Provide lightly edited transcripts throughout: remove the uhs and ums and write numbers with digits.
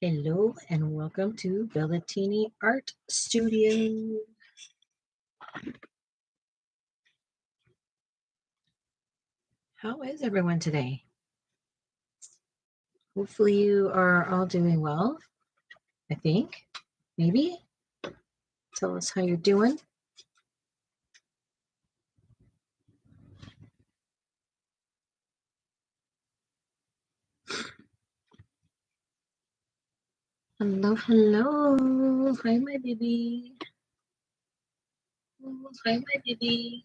Hello and welcome to Bellatini Art Studio. How is everyone today? Hopefully you are all doing well, I think. Maybe? Tell us how you're doing. Hello, hello. Hi, my baby. Oh, hi, my baby.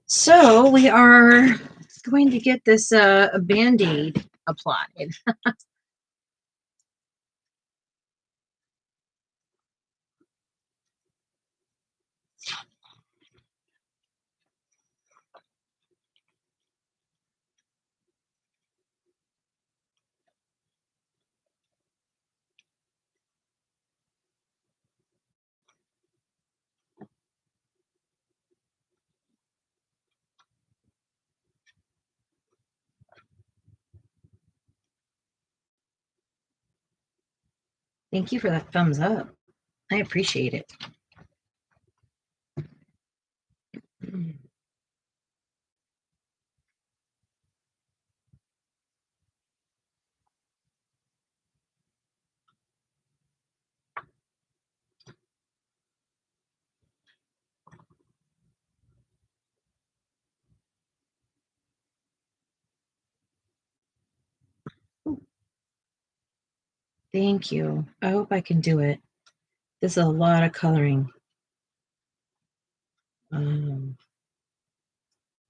So we are going to get this Band-Aid applied. Thank you for that thumbs up. I appreciate it. Thank you. I hope I can do it. This is a lot of coloring. And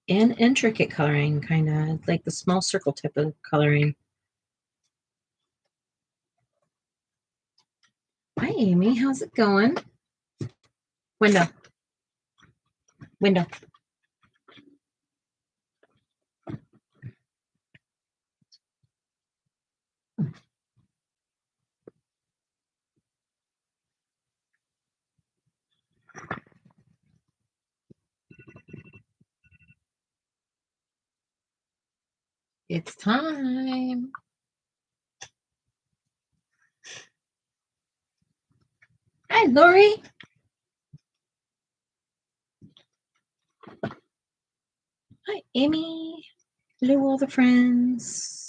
intricate coloring, kind of like the small circle type of coloring. Hi, Amy. How's it going? Window. Window. It's time. Hi, Lori. Hi, Amy. Hello, all the friends.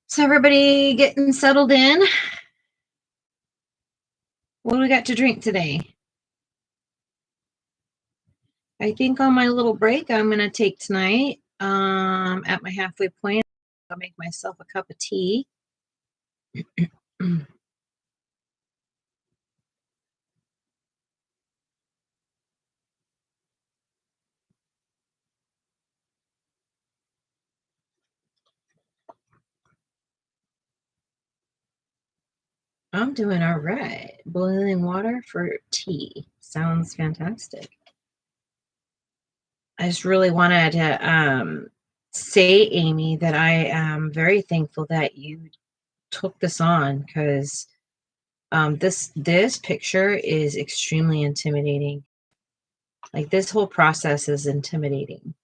So everybody getting settled in? What do we got to drink today? I think on my little break I'm going to take tonight at my halfway point. I'll make myself a cup of tea. I'm doing all right. Boiling water for tea. Sounds fantastic. I just really wanted to say, Amy, that I am very thankful that you took this on because this picture is extremely intimidating. Like this whole process is intimidating.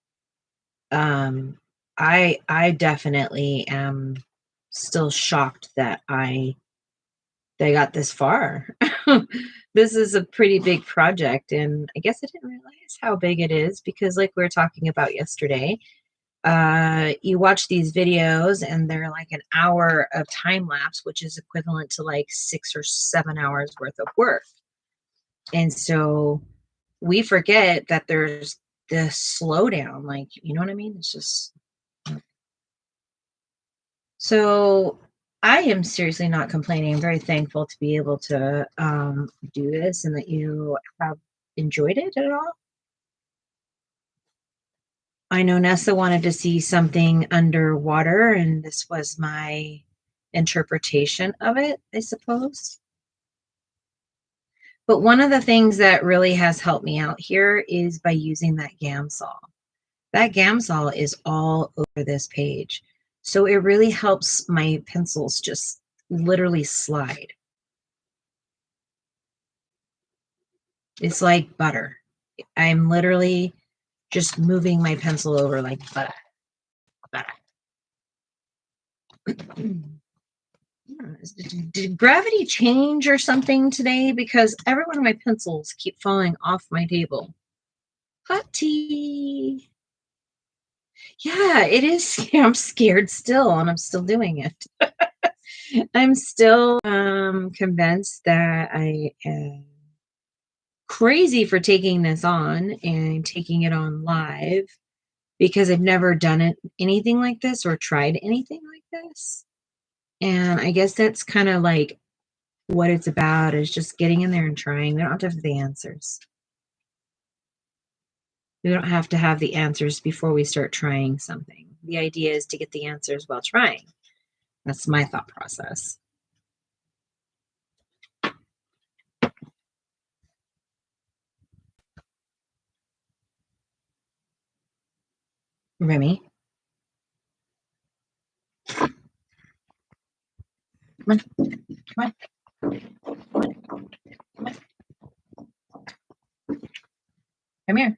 I definitely am still shocked that they got this far. This is a pretty big project, and I guess I didn't realize how big it is because, like we were talking about yesterday, you watch these videos and they're like an hour of time lapse, which is equivalent to like 6 or 7 hours worth of work. And so we forget that there's this slowdown, like, you know what I mean? It's just so I am seriously not complaining. I'm very thankful to be able to do this and that you have enjoyed it at all. I know Nessa wanted to see something underwater, and this was my interpretation of it, I suppose. But one of the things that really has helped me out here is by using that Gamsol. That Gamsol is all over this page. So it really helps my pencils just literally slide. It's like butter. I'm literally just moving my pencil over like butter. Did gravity change or something today? Because every one of my pencils keep falling off my table. Hot tea. Yeah, it is. I'm scared still, and I'm still doing it. I'm still convinced that I am crazy for taking this on and taking it on live because I've never done anything like this or tried anything like this. And I guess that's kind of like what it's about, is just getting in there and trying. We don't have to have the answers. We don't have to have the answers before we start trying something. The idea is to get the answers while trying. That's my thought process. Remy. Come on. Come on. Come on. Come on. Come here.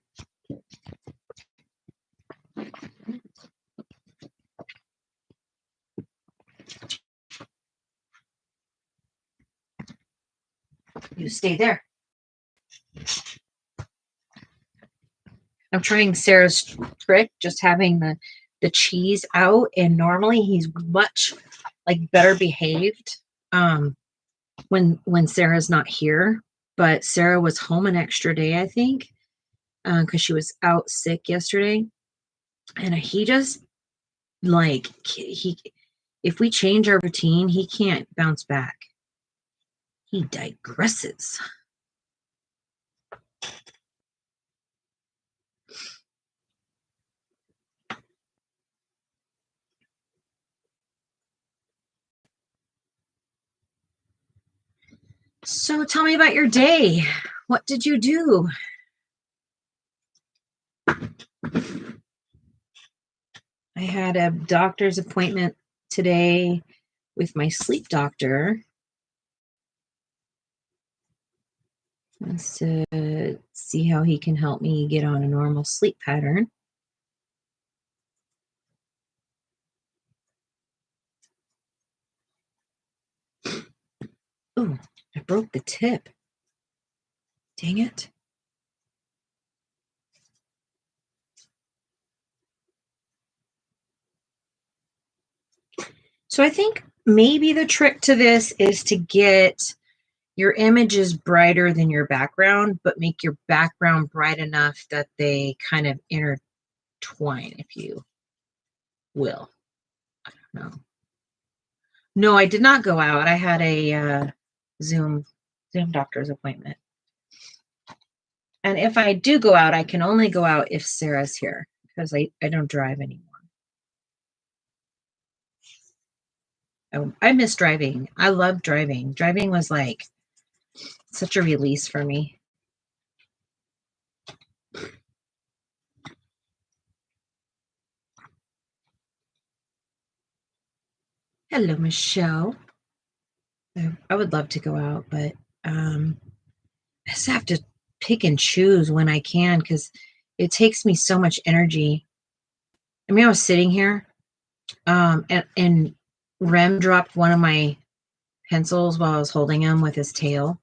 You stay there. I'm trying Sarah's trick, just having the cheese out, and normally he's much like better behaved when Sarah's not here. But Sarah was home an extra day, I think, because she was out sick yesterday, and he just like if we change our routine, he can't bounce back. He digresses. So tell me about your day. What did you do? I had a doctor's appointment today with my sleep doctor. Just to see how he can help me get on a normal sleep pattern. Oh, I broke the tip. Dang it. So I think maybe the trick to this is to get your images brighter than your background, but make your background bright enough that they kind of intertwine, if you will. I don't know. No, I did not go out. I had a Zoom doctor's appointment. And if I do go out, I can only go out if Sarah's here, because I don't drive anymore. I miss driving. I love driving. Driving was like such a release for me. Hello, Michelle. I would love to go out, but I just have to pick and choose when I can, because it takes me so much energy. I mean, I was sitting here and Rem dropped one of my pencils while I was holding him with his tail.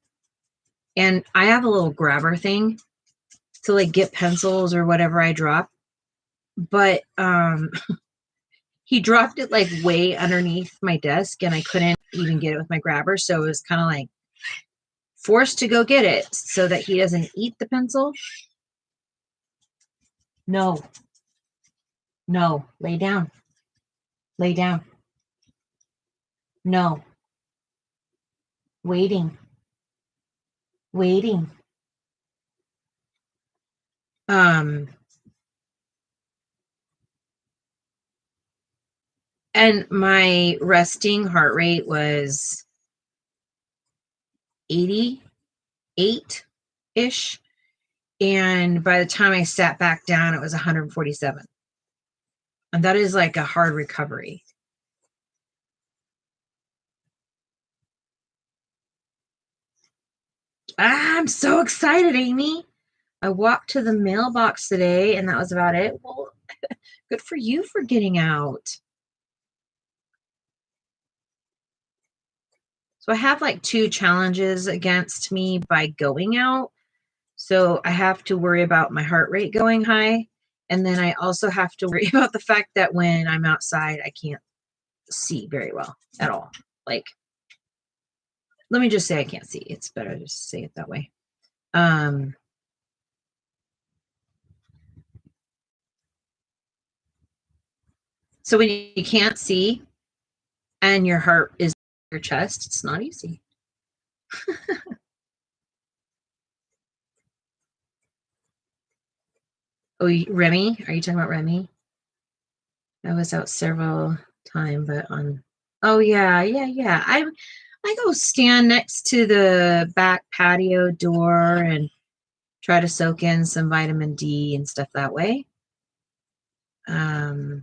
And I have a little grabber thing to like get pencils or whatever I drop. But he dropped it like way underneath my desk, and I couldn't even get it with my grabber. So it was kind of like forced to go get it so that he doesn't eat the pencil. No, lay down. Lay down. No. Waiting. Waiting. Um, and my resting heart rate was 88-ish. And by the time I sat back down, it was 147. And that is like a hard recovery. I'm so excited, Amy. I walked to the mailbox today and that was about it. Well, good for you for getting out. So I have like 2 challenges against me by going out. So I have to worry about my heart rate going high. And then I also have to worry about the fact that when I'm outside, I can't see very well at all. Like, let me just say I can't see. It's better to say it that way. So when you can't see and your heart is in your chest, it's not easy. Oh, Remy? Are you talking about Remy? I was out several times, but on. Oh yeah, yeah, yeah. I go stand next to the back patio door and try to soak in some vitamin D and stuff that way. Or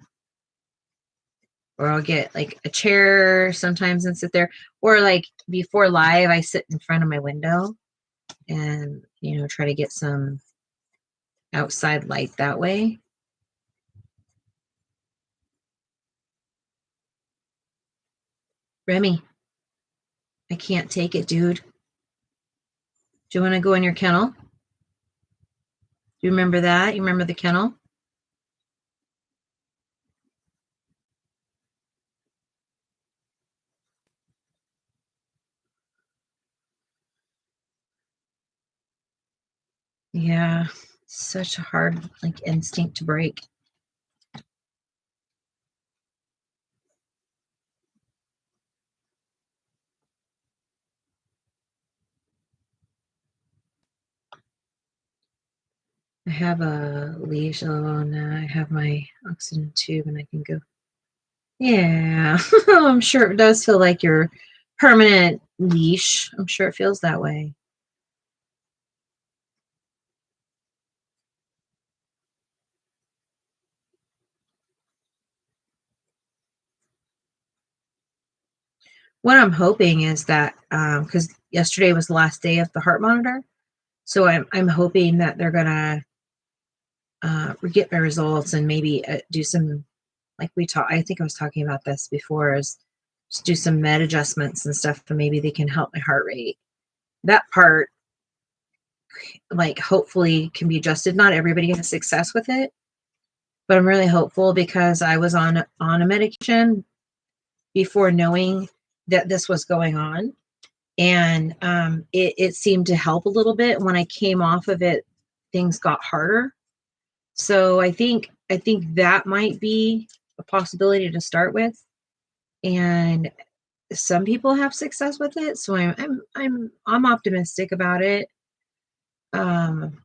I'll get like a chair sometimes and sit there. Or like before live, I sit in front of my window and try to get some outside light that way. Remy, I can't take it, dude. Do you want to go in your kennel? Do you remember that? You remember the kennel? Yeah, such a hard like instinct to break. I have a leash on. I have my oxygen tube, and I can go. Yeah, I'm sure it does feel like your permanent leash. I'm sure it feels that way. What I'm hoping is that because yesterday was the last day of the heart monitor, so I'm hoping that they're gonna get my results and maybe do some like we talked. I think I was talking about this before. Is just do some med adjustments and stuff, and maybe they can help my heart rate. That part, like, hopefully can be adjusted. Not everybody has success with it, but I'm really hopeful because I was on a medication before knowing that this was going on, and it seemed to help a little bit. When I came off of it, things got harder. So I think that might be a possibility to start with, and some people have success with it, so I'm optimistic about it. Um,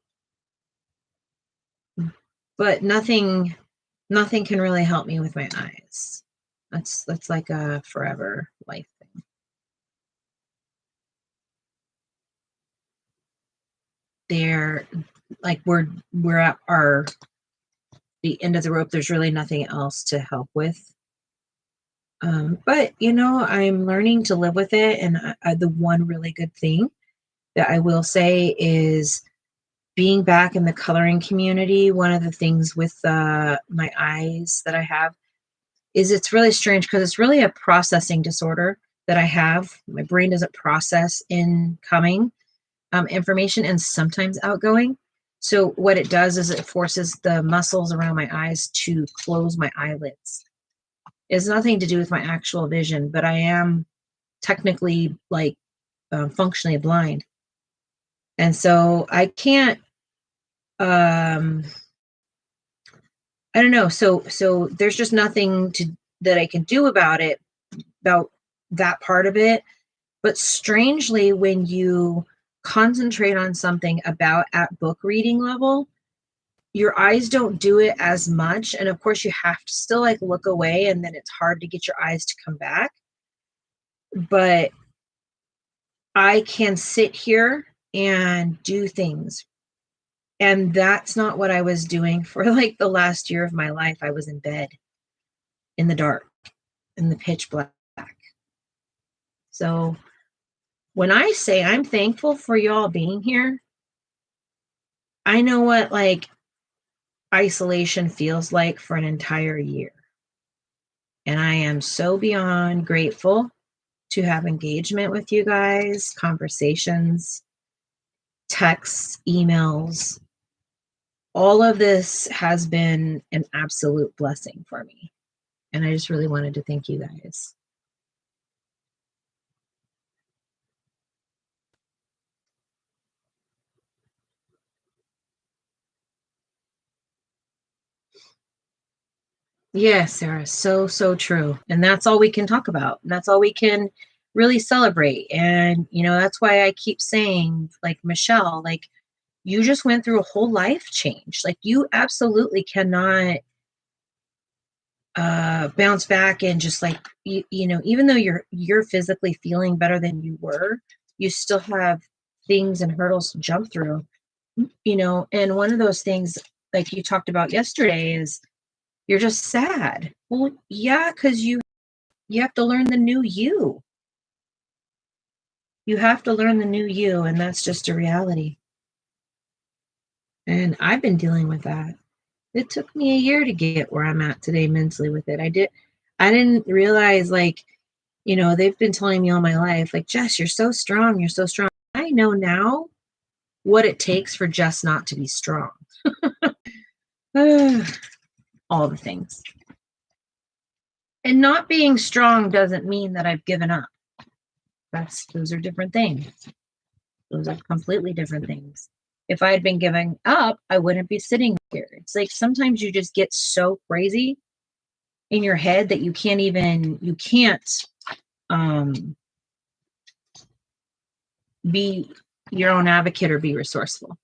but nothing can really help me with my eyes. That's like a forever life thing. They're like we're at the end of the rope. There's really nothing else to help with. But I'm learning to live with it, and the one really good thing that I will say is being back in the coloring community. One of the things with my eyes that I have is it's really strange because it's really a processing disorder that I have. My brain doesn't process incoming information and sometimes outgoing. So what it does is it forces the muscles around my eyes to close my eyelids. It has nothing to do with my actual vision, but I am technically like functionally blind. And so I can't I don't know. So there's just nothing that I can do about it, about that part of it. But strangely, when you concentrate on something about at book reading level, your eyes don't do it as much. And of course, you have to still like look away, and then it's hard to get your eyes to come back. But I can sit here and do things. And that's not what I was doing for like the last year of my life. I was in bed in the dark, in the pitch black. So when I say I'm thankful for y'all being here, I know what like isolation feels like for an entire year. And I am so beyond grateful to have engagement with you guys, conversations, texts, emails. All of this has been an absolute blessing for me. And I just really wanted to thank you guys. Yes, Sarah, so, so true. And that's all we can talk about. And that's all we can really celebrate. And, that's why I keep saying, like, Michelle, like, you just went through a whole life change. Like, you absolutely cannot bounce back and just like, even though you're physically feeling better than you were, you still have things and hurdles to jump through, and one of those things, like you talked about yesterday, is you're just sad. Well, yeah, because you have to learn the new you. You have to learn the new you, and that's just a reality. And I've been dealing with that. It took me a year to get where I'm at today mentally with it. I didn't realize, like, they've been telling me all my life, like, Jess, you're so strong. You're so strong. I know now what it takes for Jess not to be strong. All the things. And not being strong doesn't mean that I've given up. Those are different things. Those are completely different things. If I had been giving up, I wouldn't be sitting here. It's like sometimes you just get so crazy in your head that you can't be your own advocate or be resourceful.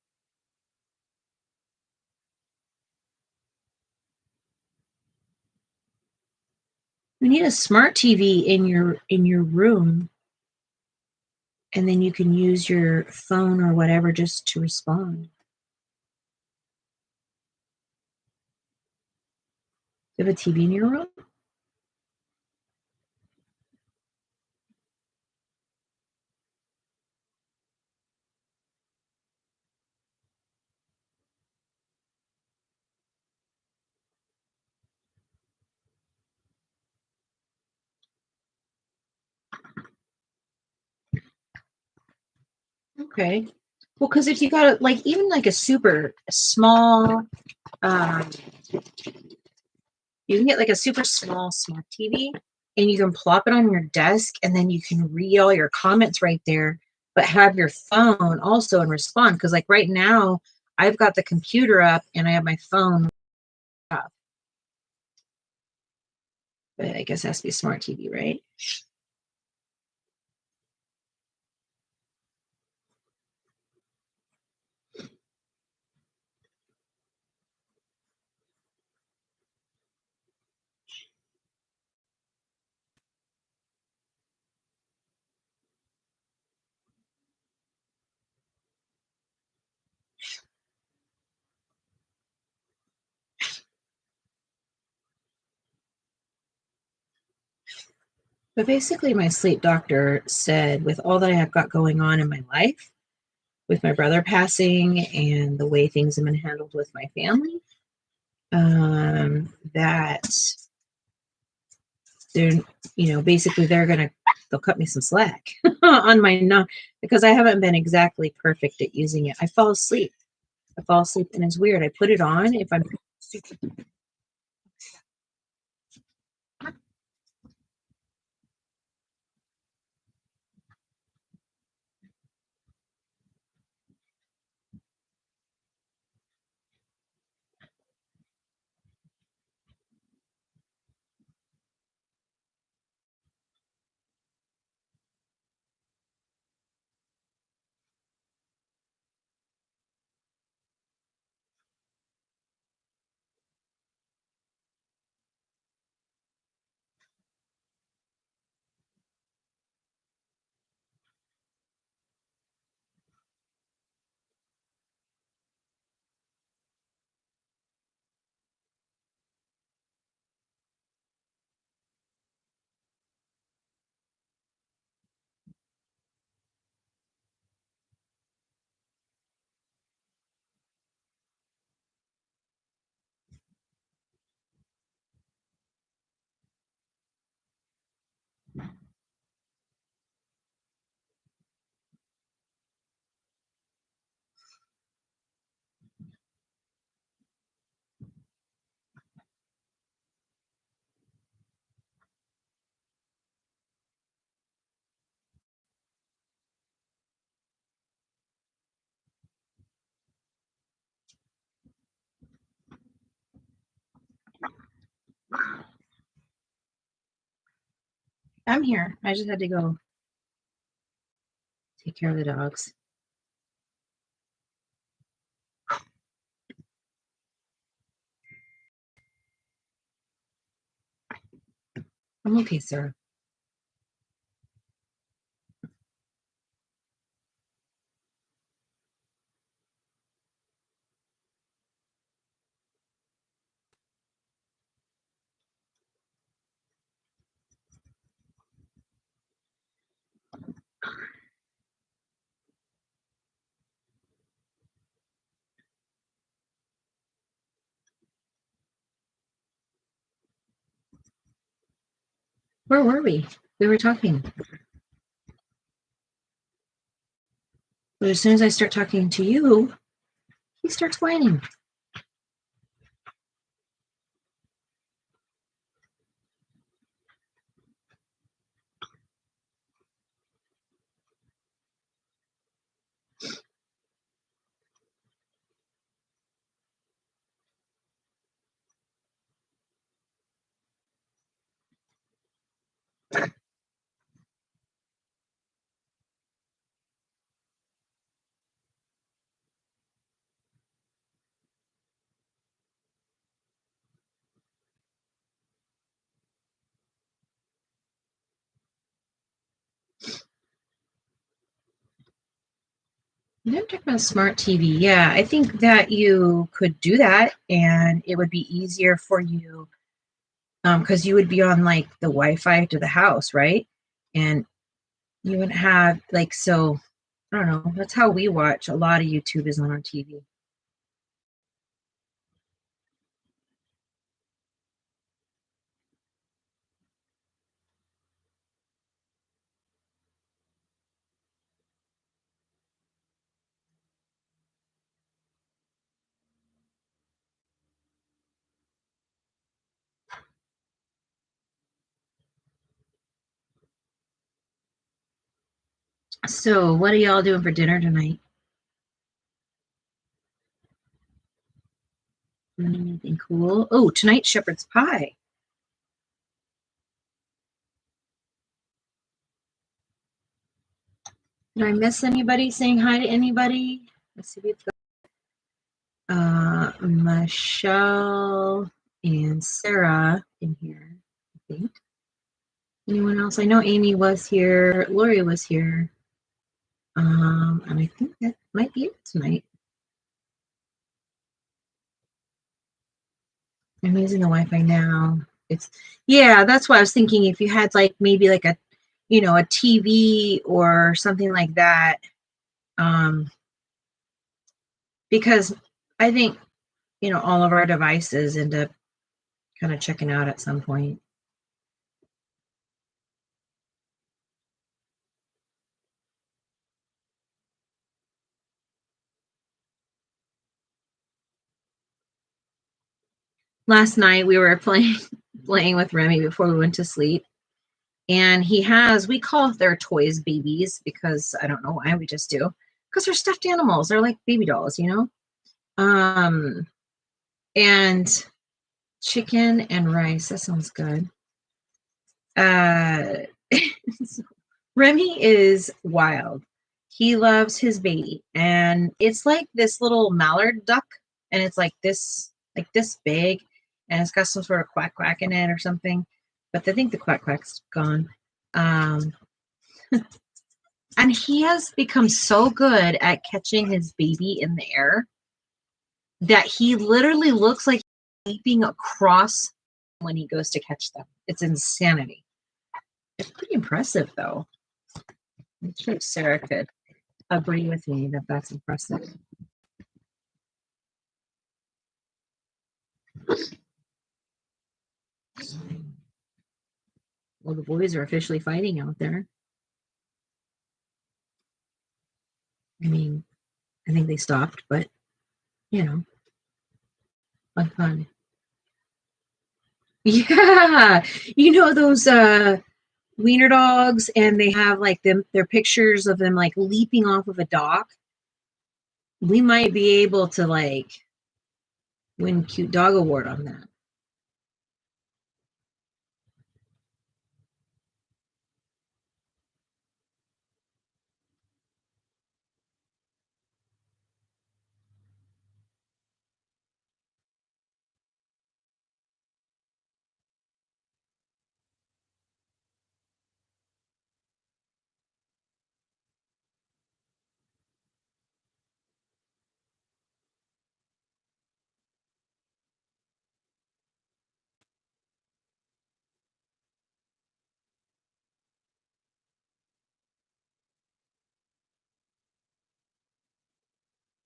You need a smart TV in your room, and then you can use your phone or whatever just to respond. You have a TV in your room? Okay. Well, because if you got like even like a super small, you can get like a super small smart TV, and you can plop it on your desk, and then you can read all your comments right there, but have your phone also and respond. Because like right now, I've got the computer up and I have my phone up, but I guess it has to be a smart TV, right? But basically, my sleep doctor said, with all that I have got going on in my life, with my brother passing and the way things have been handled with my family, that they're, basically they'll cut me some slack on my not, because I haven't been exactly perfect at using it. I fall asleep. And it's weird. I put it on if I'm super. I'm here. I just had to go take care of the dogs. I'm okay, sir. Where were we? We were talking. But as soon as I start talking to you, he starts whining. I'm talking about smart TV. Yeah, I think that you could do that, and it would be easier for you because you would be on like the Wi-Fi to the house, right? And you would have like so. I don't know. That's how we watch. A lot of YouTube is on our TV. So, what are y'all doing for dinner tonight? Anything cool? Oh, tonight shepherd's pie. Did I miss anybody saying hi to anybody? Let's see. We've got Michelle and Sarah in here, I think. Anyone else? I know Amy was here. Lori was here. And I think that might be it tonight. I'm using the Wi-Fi now. It's yeah, that's why I was thinking if you had like maybe like a a TV or something like that. Um, because I think all of our devices end up kind of checking out at some point. Last night we were playing with Remy before we went to sleep, and we call their toys babies because I don't know why, we just do, because they're stuffed animals. They're like baby dolls. Um, and chicken and rice. That sounds good. Uh, Remy is wild. He loves his baby, and it's like this little mallard duck, and it's like this big, and it's got some sort of quack quack in it or something. But I think the quack quack's gone. Um, and he has become so good at catching his baby in the air that he literally looks like he's leaping across when he goes to catch them. It's insanity. It's pretty impressive, though. I'm sure Sarah could agree with me that that's impressive. Well, the boys are officially fighting out there. I mean, I think they stopped, but you know, fun. Yeah, you know those wiener dogs, and they have like their pictures of them like leaping off of a dock. We might be able to like win cute dog award on that.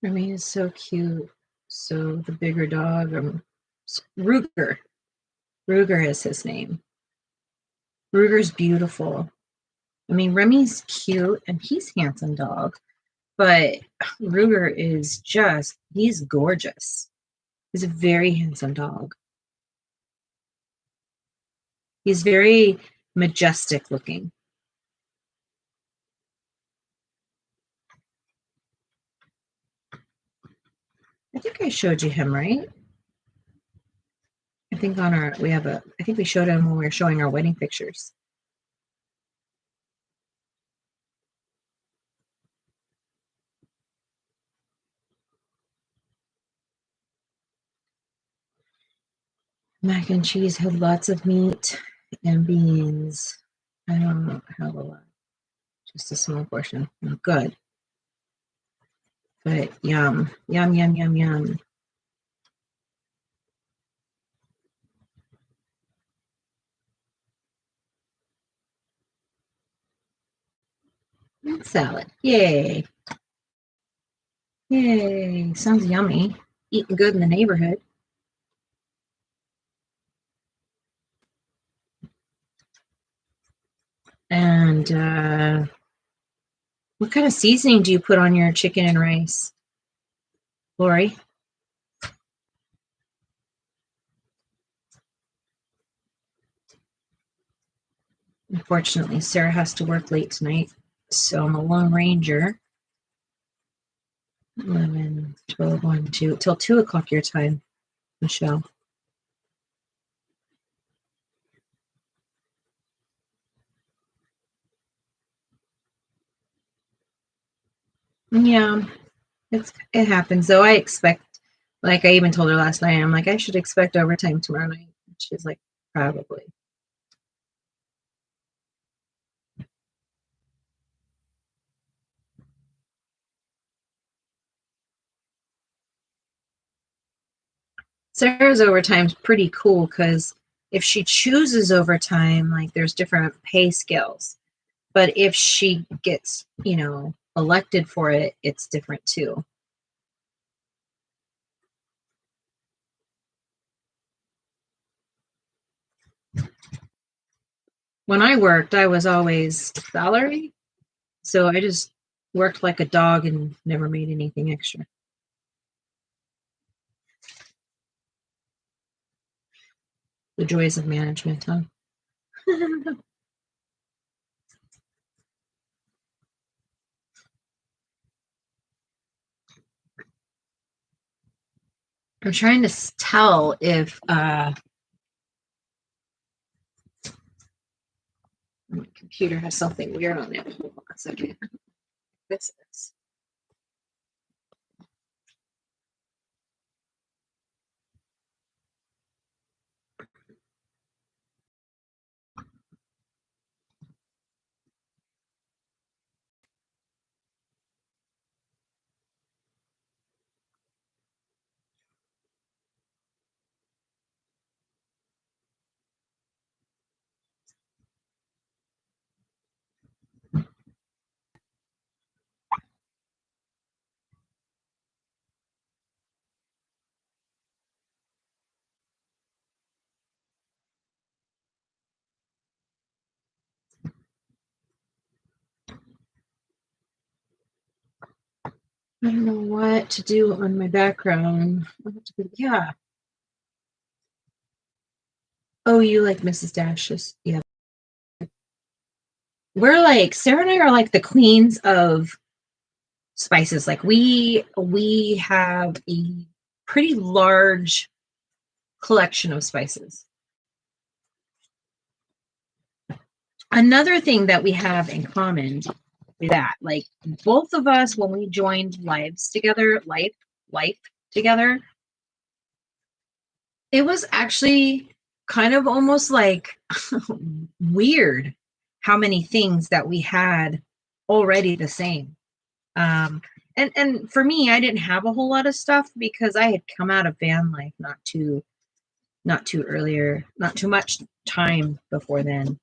I mean, it's so cute. So the bigger dog, Ruger. Ruger is his name. Ruger's beautiful. I mean, Remy's cute and he's a handsome dog, but Ruger is he's gorgeous. He's a very handsome dog. He's very majestic looking. I think I showed you him, right? I think I think we showed him when we were showing our wedding pictures. Mac and cheese had lots of meat and beans. I don't have a lot, just a small portion. Good. But yum, yum, yum, yum, yum. And salad. Yay. Yay. Sounds yummy. Eating good in the neighborhood. And what kind of seasoning do you put on your chicken and rice, Lori? Unfortunately, Sarah has to work late tonight, so I'm a lone ranger. 11, 12, 1, 2, till 2 o'clock your time, Michelle. Yeah, it happens though. I expect, like I even told her last night, I'm like, I should expect overtime tomorrow night. She's like, probably. Sarah's overtime's pretty cool because if she chooses overtime, like there's different pay scales. But if she gets, elected for it, it's different too. When I worked, I was always salary. So I just worked like a dog and never made anything extra. The joys of management, huh? I'm trying to tell if my computer has something weird on it. Hold on a second. This is. I don't know what to do on my background. Yeah. Oh, you like Mrs. Dash's? Yeah. We're like, Sarah and I are like the queens of spices. Like we have a pretty large collection of spices. Another thing that we have in common is that, like, both of us, when we joined life together, it was actually kind of almost like weird how many things that we had already the same. And for me, I didn't have a whole lot of stuff because I had come out of van life not too much time before then.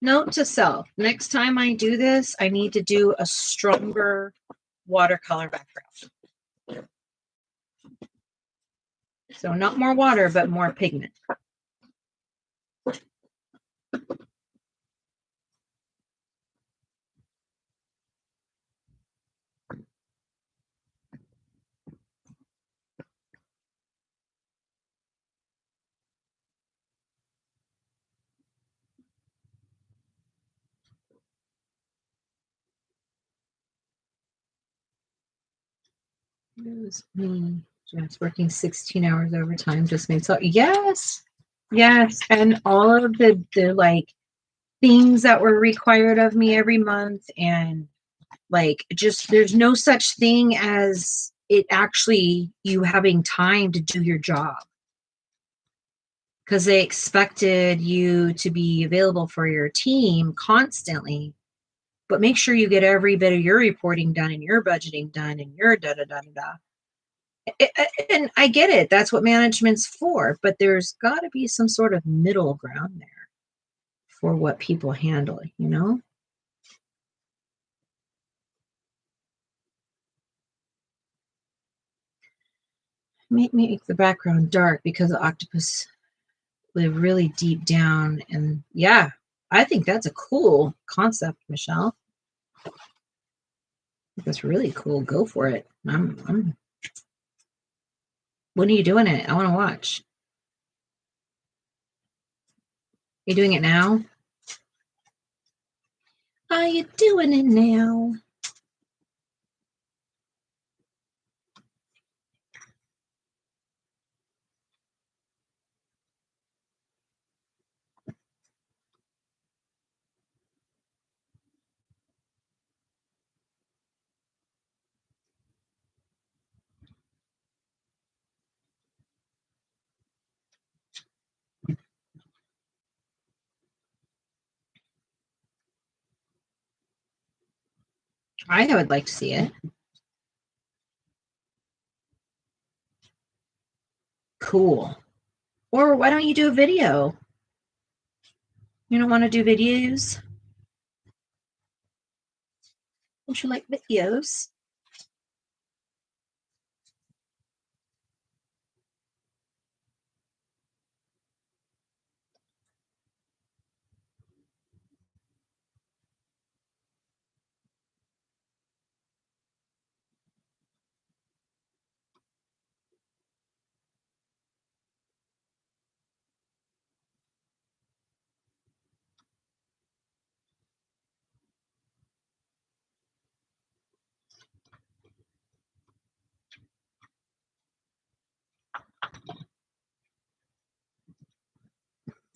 Note to self, next time I do this, I need to do a stronger watercolor background. So not more water, but more pigment. It was me just working 16 hours overtime just made so yes. And all of the like things that were required of me every month, and like just there's no such thing as it actually you having time to do your job, because they expected you to be available for your team constantly, but make sure you get every bit of your reporting done and your budgeting done and your da da da da da. And I get it, that's what management's for, but there's got to be some sort of middle ground there for what people handle, you know? Make the background dark because the octopus live really deep down. And yeah, I think that's a cool concept, Michelle. That's really cool. Go for it. When are you doing it? I want to watch. You doing it now? Are you doing it now? I would like to see it. Cool. Or why don't you do a video? You don't want to do videos? Don't you like videos?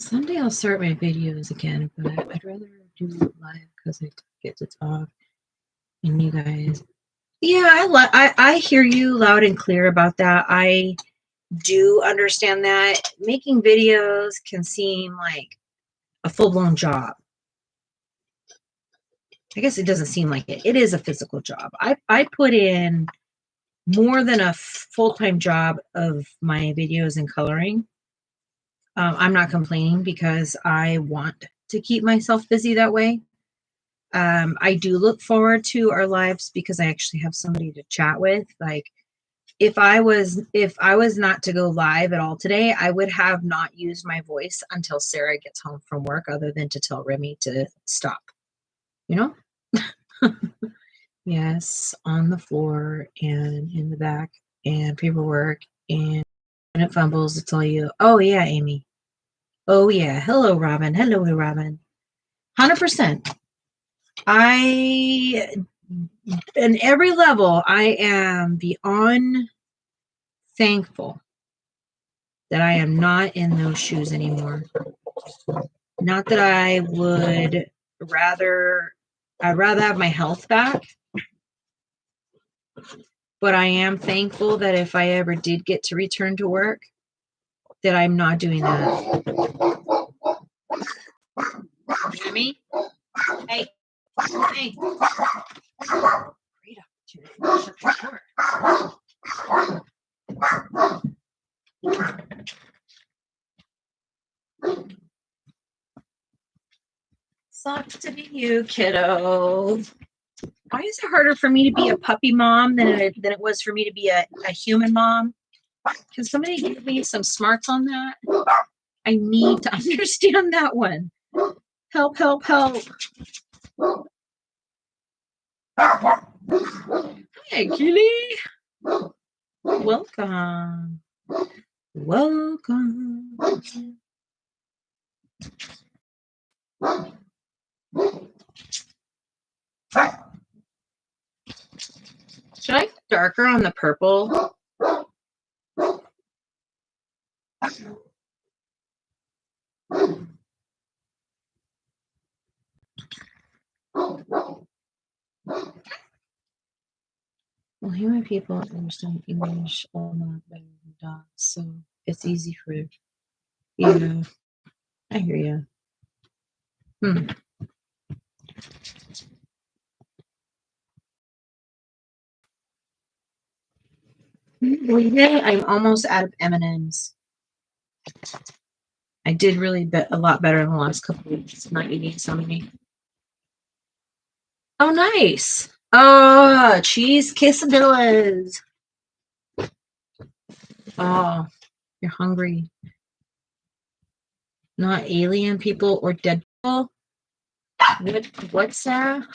Someday I'll start my videos again, but I'd rather do it live because I get to talk and you guys. Yeah, I hear you loud and clear about that. I do understand that making videos can seem like a full-blown job. I guess it doesn't seem like it. It is a physical job. I put in more than a full-time job of my videos and coloring. I'm not complaining because I want to keep myself busy that way. I do look forward to our lives because I actually have somebody to chat with. Like if I was not to go live at all today, I would have not used my voice until Sarah gets home from work, other than to tell Remy to stop. You know? Yes, on the floor and in the back and paperwork, and when it fumbles to tell you, oh yeah, Amy. Oh yeah. Hello, Robin. Hello, Robin. 100%. In every level, I am beyond thankful that I am not in those shoes anymore. Not that I'd rather have my health back, but I am thankful that if I ever did get to return to work, that I'm not doing that. You hear me? Hey, hey. Great opportunity. Shut the door. Sucks to be you, kiddo. Why is it harder for me to be a puppy mom than it was for me to be a human mom? Can somebody give me some smarts on that? I need to understand that one. Help, help, help. Hey, Keely. Welcome. Welcome. Should I go darker on the purple? Well, human people understand English a lot better than dogs, so it's easy for you. Yeah, I hear you. Well, yeah, I'm almost out of M&Ms. I did really a lot better in the last couple of weeks, not eating so many. Oh, nice. Oh, cheese quesadillas. Oh, you're hungry. Not alien people or dead people? What's that?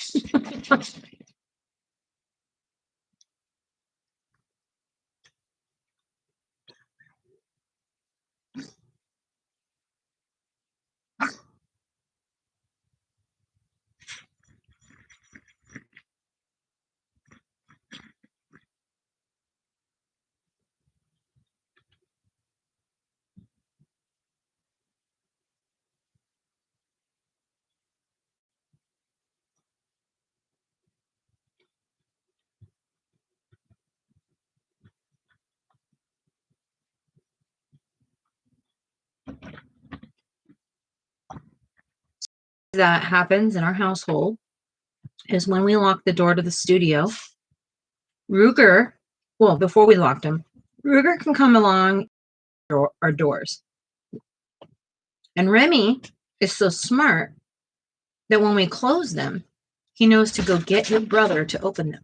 That happens in our household is when we lock the door to the studio. Ruger, well, before we locked him, Ruger can come along our doors. And Remy is so smart that when we close them, he knows to go get your brother to open them.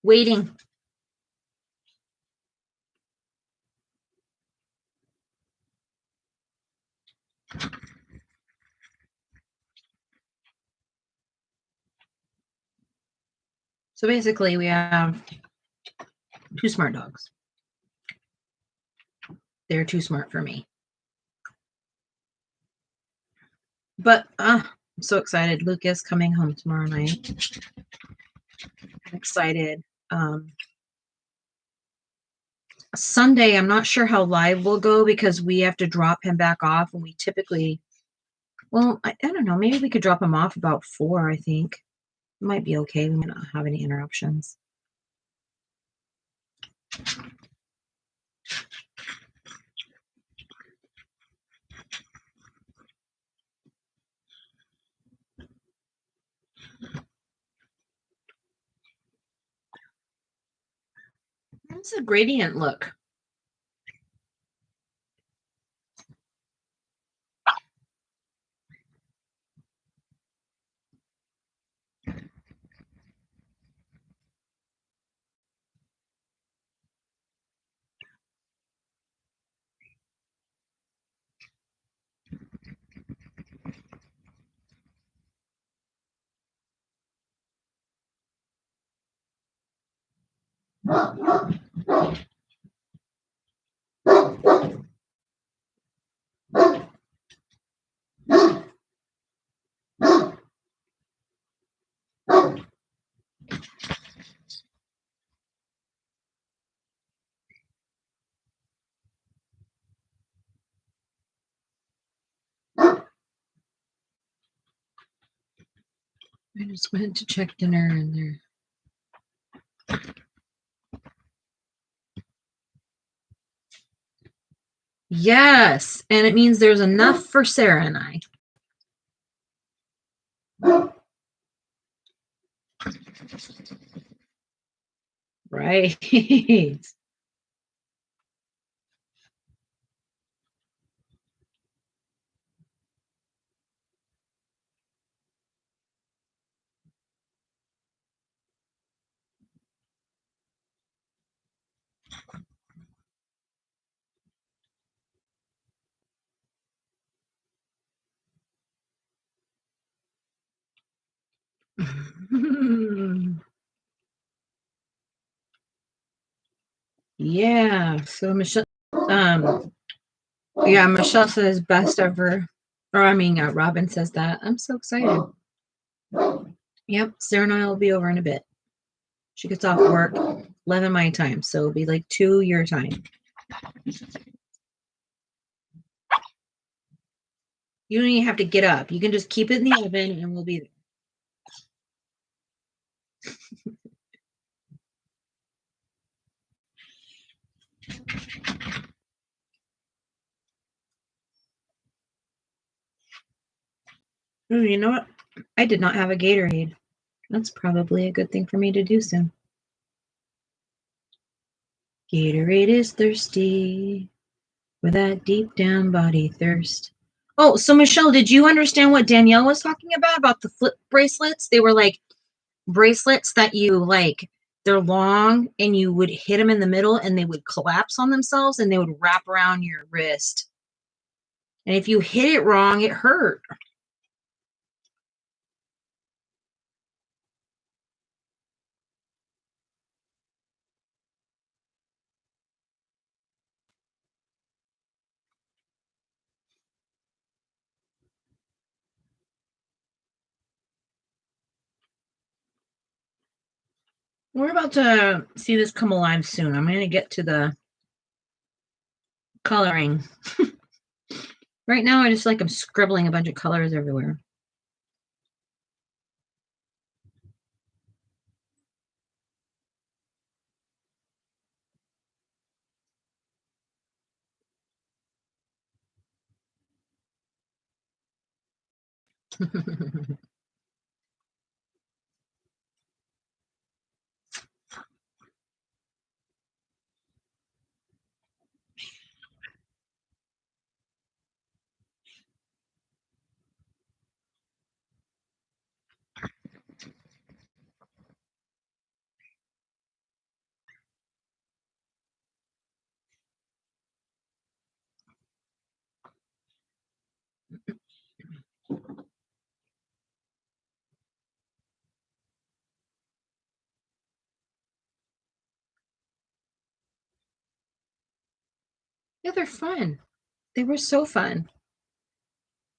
Waiting. So basically, we have two smart dogs. They're too smart for me. But I'm so excited. Lucas coming home tomorrow night. I'm excited. Sunday, I'm not sure how live we'll go because we have to drop him back off, and we typically, well, I don't know. Maybe we could drop him off about 4, I think. It might be okay. We might not have any interruptions. How's the gradient look? I just went to check dinner and there. Yes, and it means there's enough for Sarah and I. Right. Yeah, so Michelle, yeah, Michelle says best ever, or I mean, Robin says that. I'm so excited. Yep, Sarah and I will be over in a bit. She gets off work 11 my time, so it'll be like 2 your time. You don't even have to get up. You can just keep it in the oven and we'll be there. Ooh, you know what? I did not have a Gatorade. That's probably a good thing for me to do soon. Gatorade is thirsty with that deep down body thirst. Oh, so Michelle, did you understand what Danielle was talking about the flip bracelets? They were like bracelets that you like, they're long and you would hit them in the middle and they would collapse on themselves and they would wrap around your wrist. And if you hit it wrong, it hurt. We're about to see this come alive soon. I'm going to get to the coloring. Right now, I just like I'm scribbling a bunch of colors everywhere. Yeah, they're fun. They were so fun.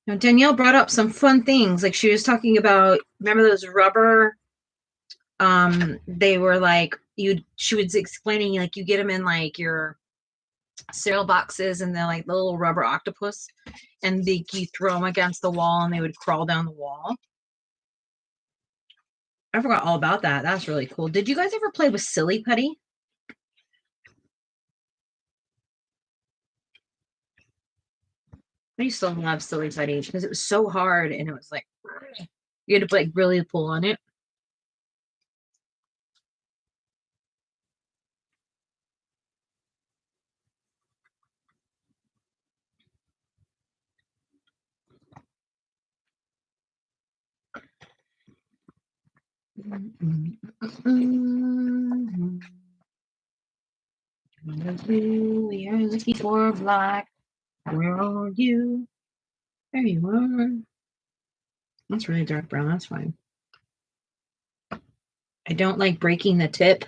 Now, Danielle brought up some fun things. Like she was talking about, remember those rubber? They were like, she was explaining, like, you get them in like your cereal boxes and they're like the little rubber octopus. And you throw them against the wall and they would crawl down the wall. I forgot all about that. That's really cool. Did you guys ever play with Silly Putty? I used to love Silly Putty because it was so hard and it was like you had to like really pull on it. We are looking for black. Where are you? There you are. That's really dark brown. That's fine. I don't like breaking the tip.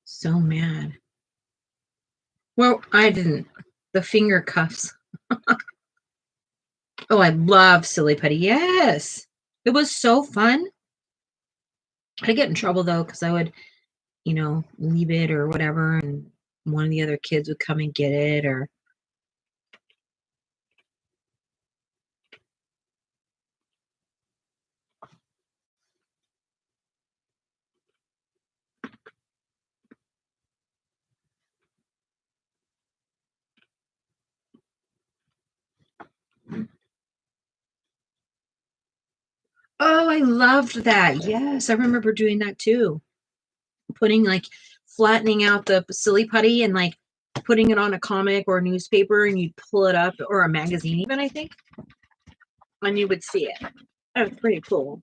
So mad. Well, I didn't. The finger cuffs. Oh, I love silly putty. Yes. It was so fun. I'd get in trouble though, because I would, leave it or whatever, and one of the other kids would come and get it, or oh, I loved that. Yes, I remember doing that too. Putting flattening out the silly putty and putting it on a comic or a newspaper, and you'd pull it up, or a magazine even, I think, and you would see it. That was pretty cool.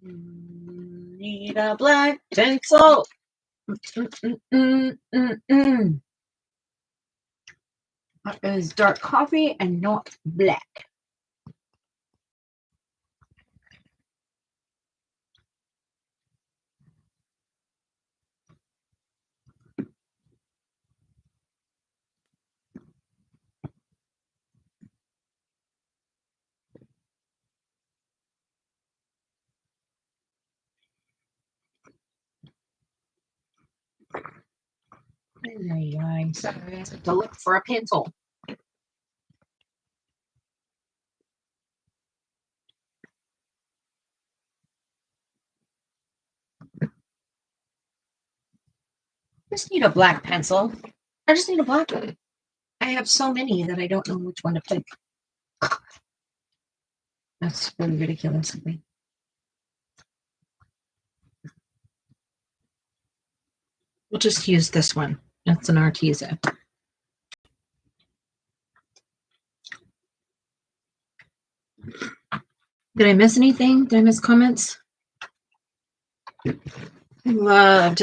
Need a black pencil. That is dark coffee and not black. I'm sorry, I have to look for a pencil. Just need a black pencil. I just need a black one. I have so many that I don't know which one to pick. That's really ridiculous of me. We'll just use this one. It's an Arteza. Did I miss anything? Did I miss comments? I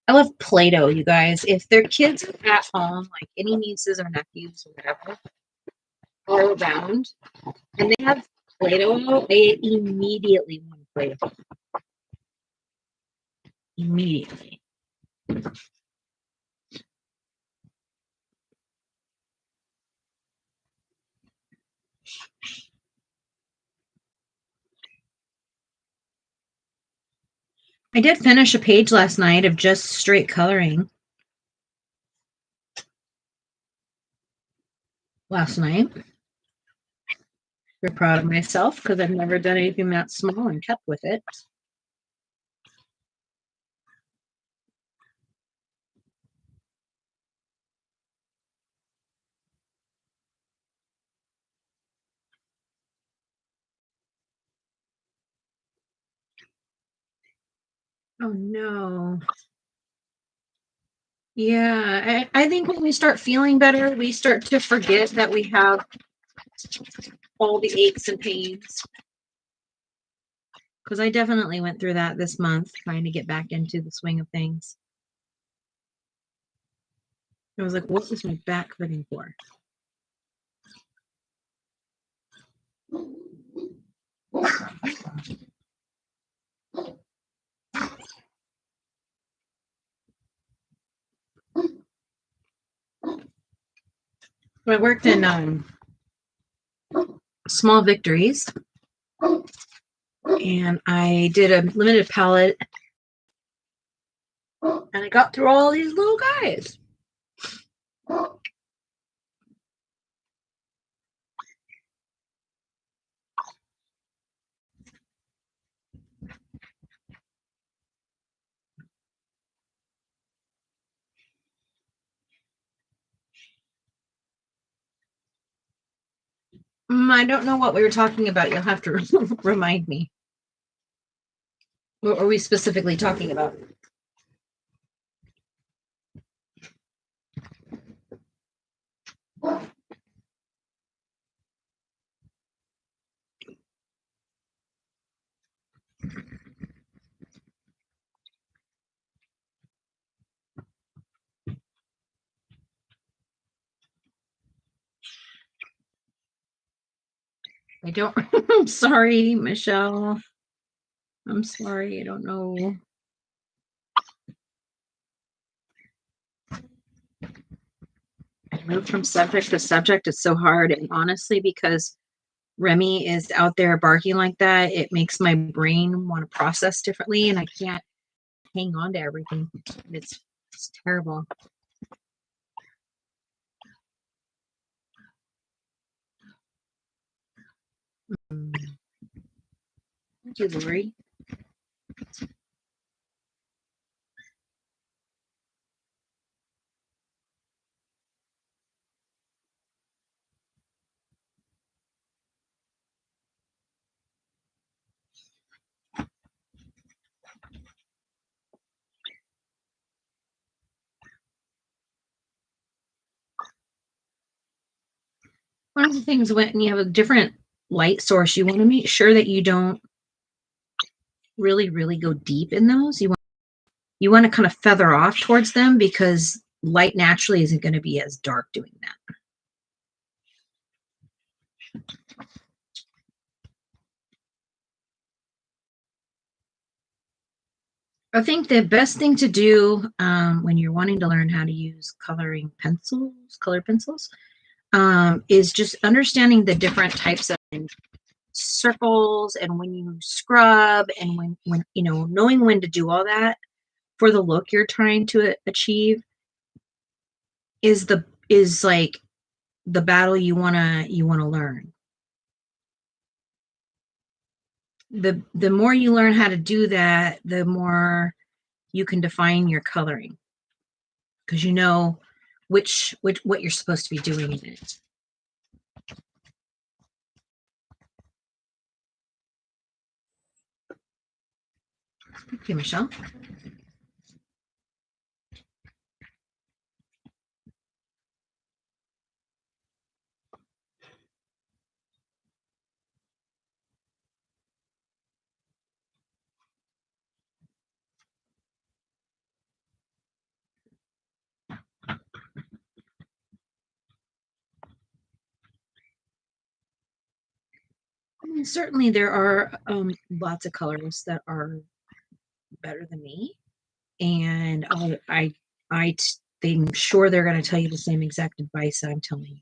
love Play-Doh, you guys. If their kids are at home, like any nieces or nephews or whatever, all around, and they have Play-Doh, they immediately want to play with it. Immediately. I did finish a page last night of just straight coloring. Last night. I'm proud of myself because I've never done anything that small and kept with it. Oh no. Yeah, I think when we start feeling better, we start to forget that we have all the aches and pains. Because I definitely went through that this month, trying to get back into the swing of things. I was like, what is my back hurting for? So I worked in Small Victories, and I did a limited palette, and I got through all these little guys. I don't know what we were talking about. You'll have to remind me. What were we specifically talking about? I don't. I'm sorry, Michelle. I'm sorry. I don't know. I moved from subject to subject. It's so hard. And honestly, because Remy is out there barking like that, it makes my brain want to process differently, and I can't hang on to everything. It's terrible. Thank you, Lori. One of the things when you have a different light source, you want to make sure that you don't really go deep in those. You want to kind of feather off towards them because light naturally isn't going to be as dark doing that. I think the best thing to do when you're wanting to learn how to use color pencils, is just understanding the different types of circles and when you scrub and when knowing when to do all that for the look you're trying to achieve is like the battle you wanna learn. The more you learn how to do that, the more you can define your coloring because you know what you're supposed to be doing in it. Okay, Michelle. I mean, certainly there are lots of colorists that are better than me, and I'm sure they're going to tell you the same exact advice I'm telling you.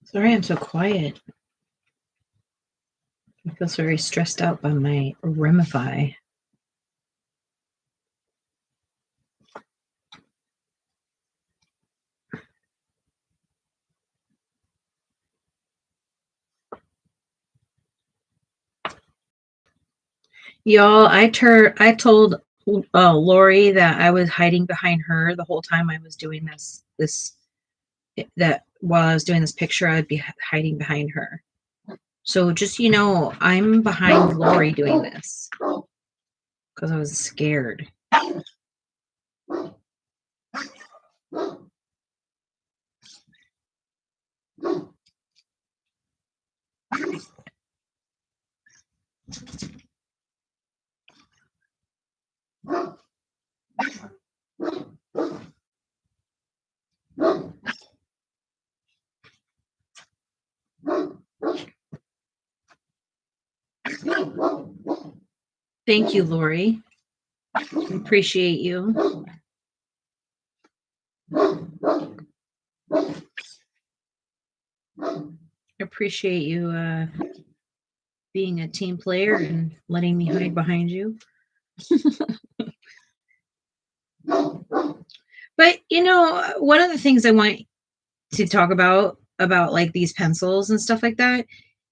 Sorry, I'm so quiet. I feel so very stressed out by my Remify. Y'all, I told Lori that I was hiding behind her the whole time I was doing that while I was doing this picture, I'd be hiding behind her. So just, I'm behind Lori doing this because I was scared. Thank you, Lori. Appreciate you. Appreciate you being a team player and letting me hide behind you. But one of the things I want to talk about like these pencils and stuff like that,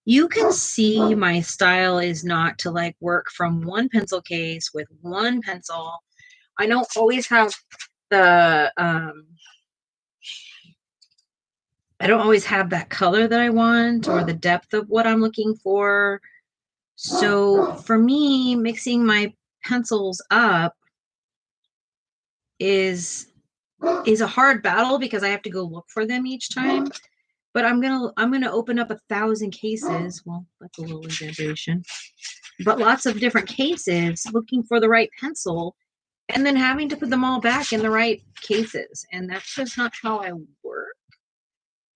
you can see my style is not to like work from one pencil case with one pencil. I don't always have the I don't always have that color that I want or the depth of what I'm looking for. So for me, mixing my pencils up is a hard battle because I have to go look for them each time. But I'm gonna open up 1,000 cases. Well, that's a little exaggeration, but lots of different cases looking for the right pencil, and then having to put them all back in the right cases. And that's just not how I work.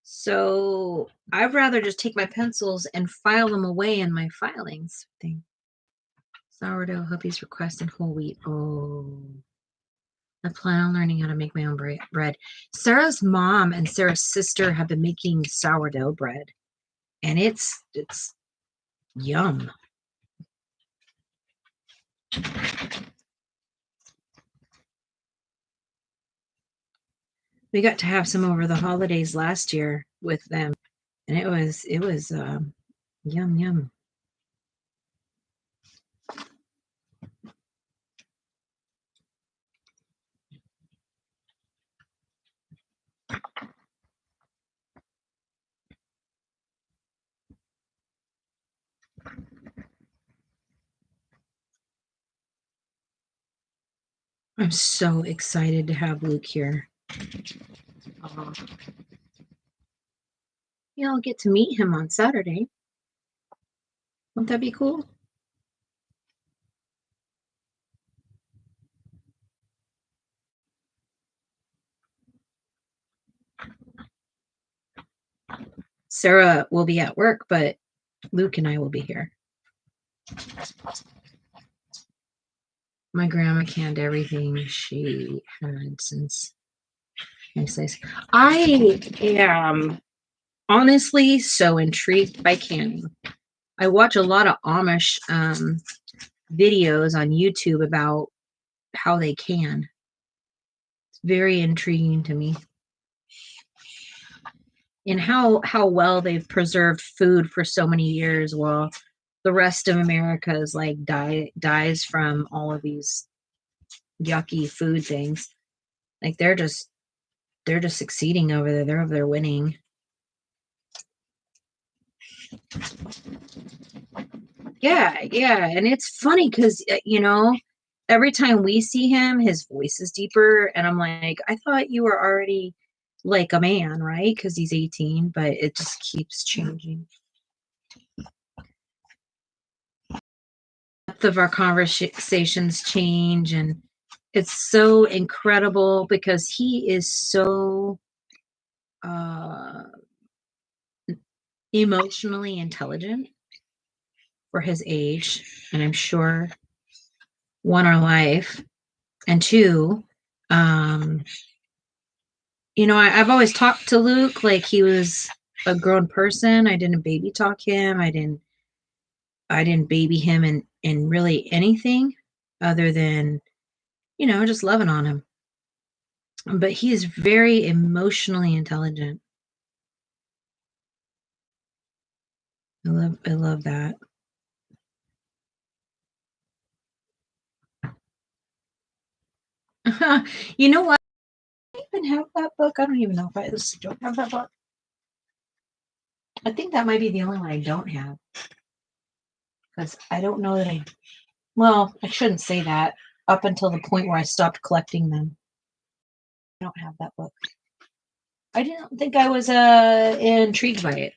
So I'd rather just take my pencils and file them away in my filings thing. Sourdough, hubby's request, and whole wheat. Oh, I plan on learning how to make my own bread. Sarah's mom and Sarah's sister have been making sourdough bread, and it's yum. We got to have some over the holidays last year with them, and it was yum yum. I'm so excited to have Luke here. I'll get to meet him on Saturday. Won't that be cool? Sarah will be at work, but Luke and I will be here. My grandma canned everything she had since I am honestly so intrigued by canning. I watch a lot of Amish videos on YouTube about how they can. It's very intriguing to me. And how well they've preserved food for so many years while the rest of America is like dies from all of these yucky food things. Like they're just succeeding over there. They're over there winning. Yeah, and it's funny because every time we see him, his voice is deeper, and I'm like, I thought you were already like a man, right? Because he's 18, but it just keeps changing. Depth of our conversations change, and it's so incredible because he is so emotionally intelligent for his age, and I'm sure one, our life, and two, I've always talked to Luke like he was a grown person. I didn't baby talk him. I didn't baby him in really anything other than just loving on him. But he is very emotionally intelligent. I love that. You know what? I don't even have that book. I don't even know if I don't have that book. I think that might be the only one I don't have. Because I don't know that well, I shouldn't say that. up until the point where I stopped collecting them. I don't have that book. I didn't think I was intrigued by it.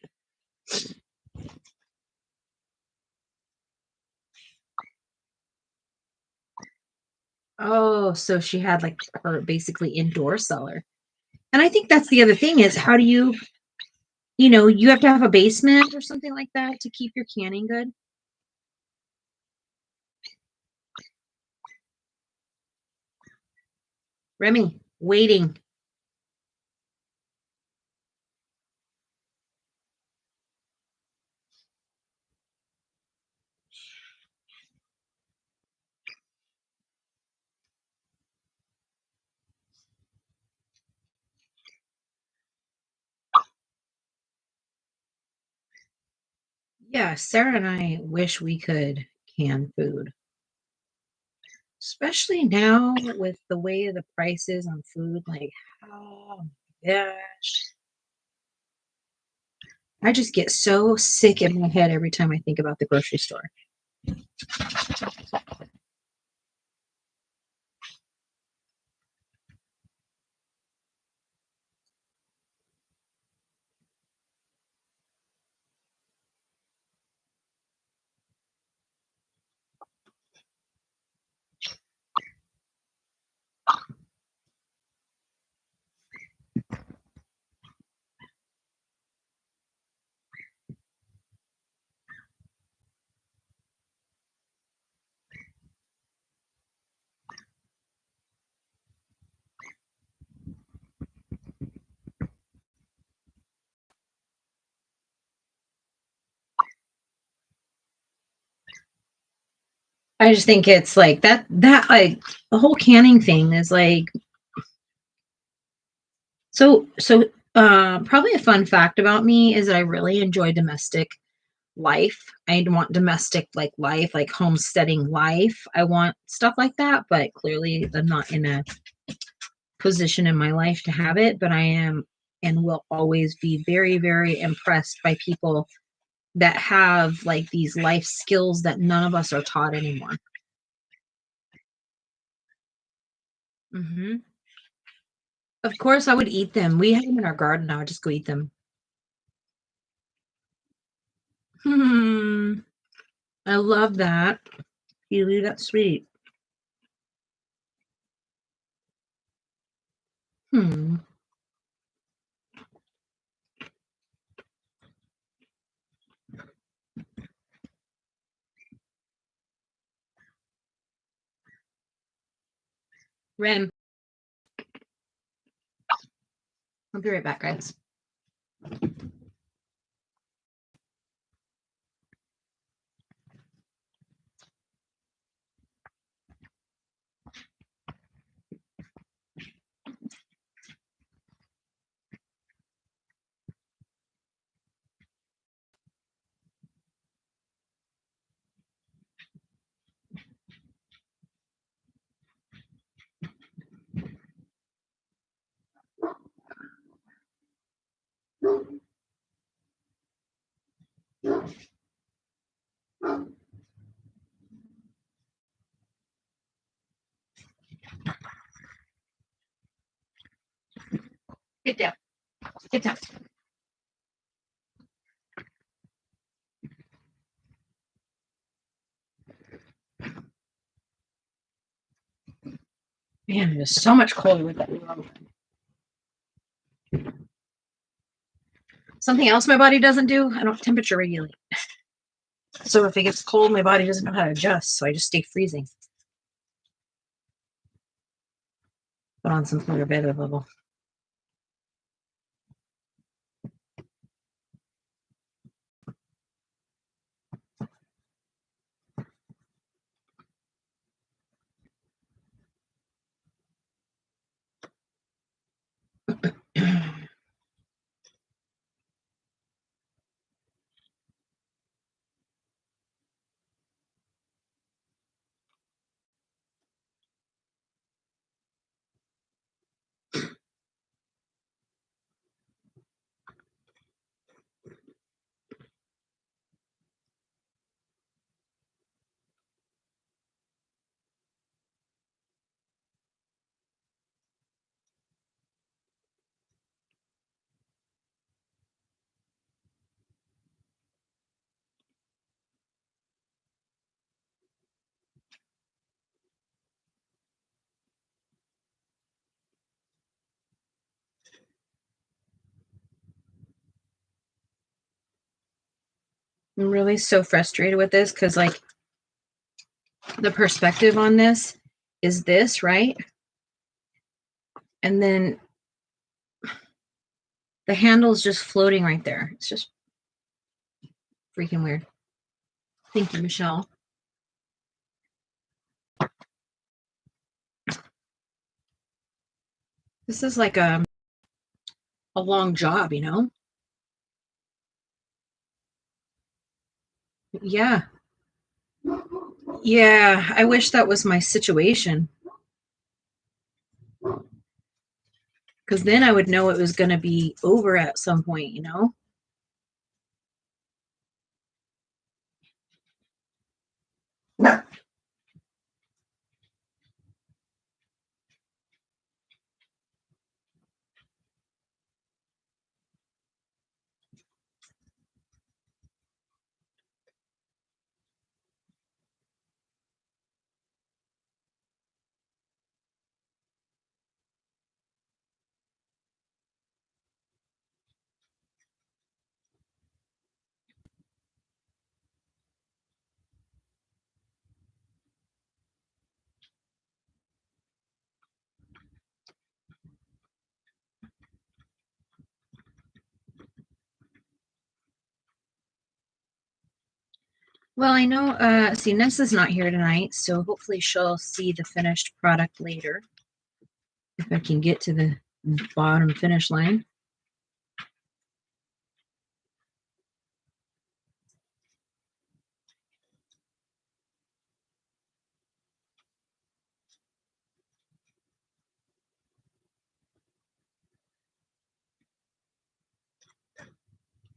Oh, so she had like her basically indoor cellar. And I think that's the other thing is how do you, you have to have a basement or something like that to keep your canning good. Remy, waiting. Yeah, Sarah and I wish we could can food. Especially now with the way the prices on food, like, oh my gosh. I just get so sick in my head every time I think about the grocery store. I just think it's like that like the whole canning thing is like so probably a fun fact about me is that I really enjoy domestic life. I want domestic like life, like homesteading life. I want stuff like that, but clearly I'm not in a position in my life to have it, but I am and will always be very, very impressed by people that have like these life skills that none of us are taught anymore. Hmm. Of course, I would eat them. We have them in our garden. I would just go eat them. Hmm. I love that. Keely, that's sweet. Hmm. Ren, I'll be right back, guys. Get down. Get down. Man, it is so much colder with that room. Something else my body doesn't do, I don't temperature regulate. So if it gets cold, my body doesn't know how to adjust, so I just stay freezing. Put on some sort of better bubble. I'm really so frustrated with this because, like, the perspective on this is this, right? And then the handle's just floating right there. It's just freaking weird. Thank you, Michelle. This is like a long job, you know? Yeah. Yeah, I wish that was my situation. Because then I would know it was going to be over at some point, you know? Well, I know, see, Nessa's not here tonight, so hopefully she'll see the finished product later. If I can get to the bottom finish line.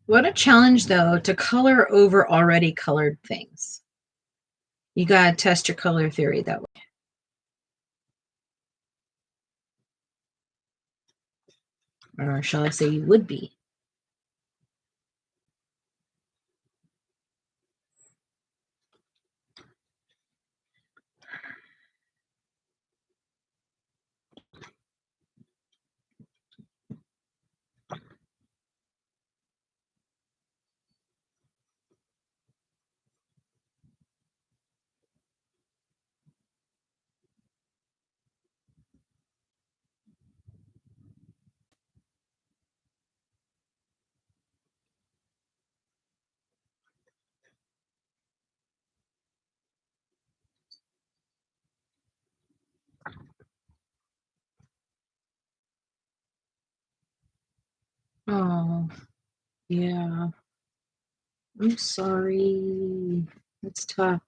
What a challenge, though, to color over already colored things. You gotta test your color theory that way. Or shall I say you would be. Oh, yeah. I'm sorry. It's tough.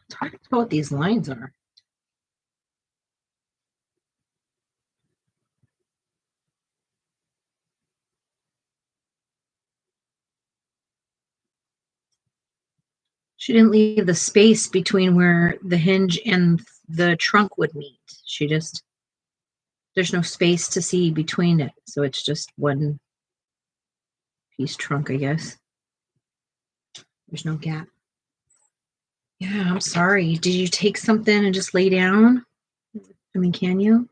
It's hard to tell what these lines are. She didn't leave the space between where the hinge and the trunk would meet. She just, there's no space to see between it. So it's just one piece trunk, I guess. There's no gap. Yeah, I'm sorry. Did you take something and just lay down? I mean, can you?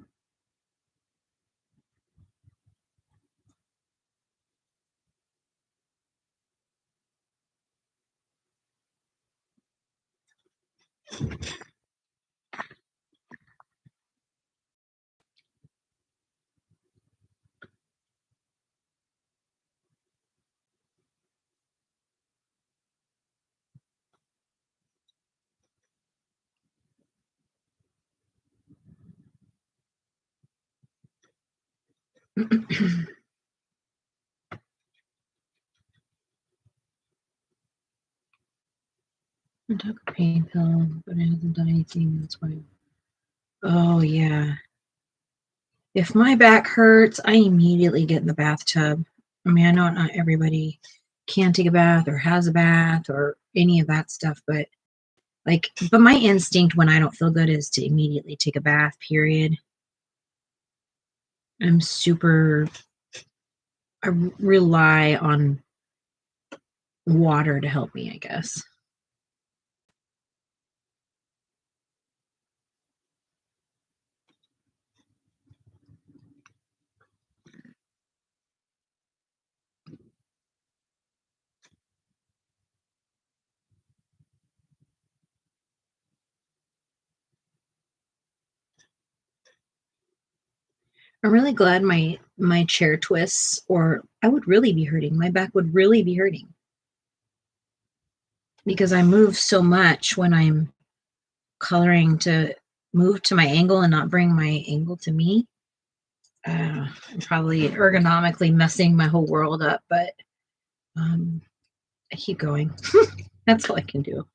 I took a pain pill, but it hasn't done anything. That's why. Oh, yeah. If my back hurts, I immediately get in the bathtub. I mean, I know not everybody can take a bath or has a bath or any of that stuff, but but my instinct when I don't feel good is to immediately take a bath, period. I'm super, I rely on water to help me, I guess. I'm really glad my chair twists, or I would really be hurting. My back would really be hurting because I move so much when I'm coloring to move to my angle and not bring my angle to me. I'm probably ergonomically messing my whole world up, but I keep going. That's all I can do.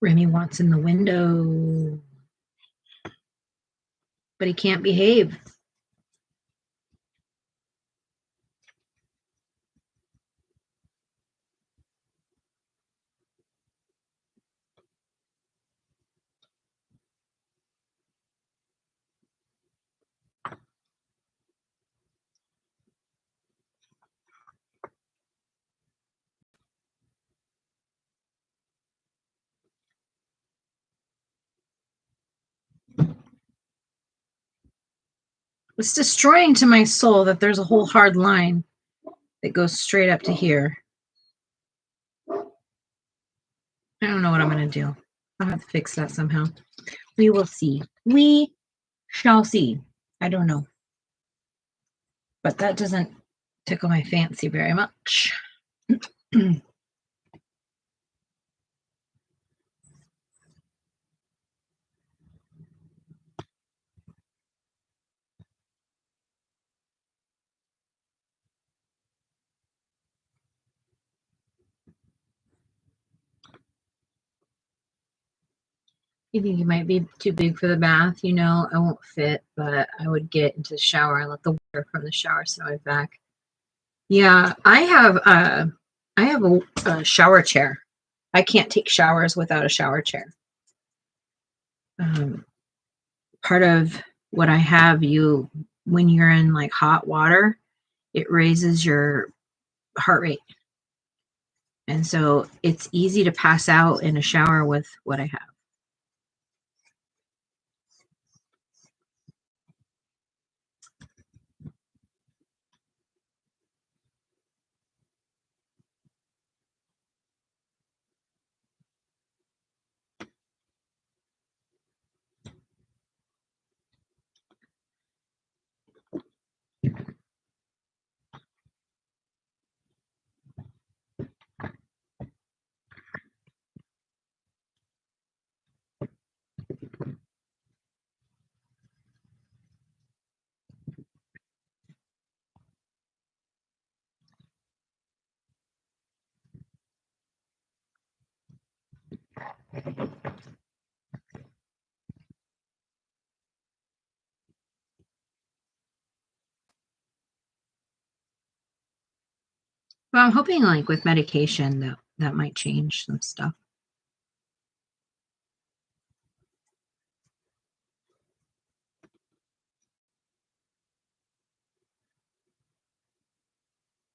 Remy wants in the window, but he can't behave. It's destroying to my soul that there's a whole hard line that goes straight up to here. I don't know what I'm going to do. I'll have to fix that somehow. We will see. We shall see. I don't know. But that doesn't tickle my fancy very much. You think it might be too big for the bath? You know, I won't fit, but I would get into the shower and let the water from the shower sit on my back. Yeah, I have a shower chair. I can't take showers without a shower chair. Part of what I have, when you're in like hot water, it raises your heart rate. And so it's easy to pass out in a shower with what I have. Well, I'm hoping like with medication that might change some stuff.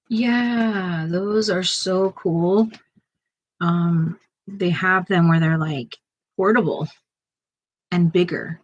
Yeah, those are so cool. They have them where they're like portable and bigger.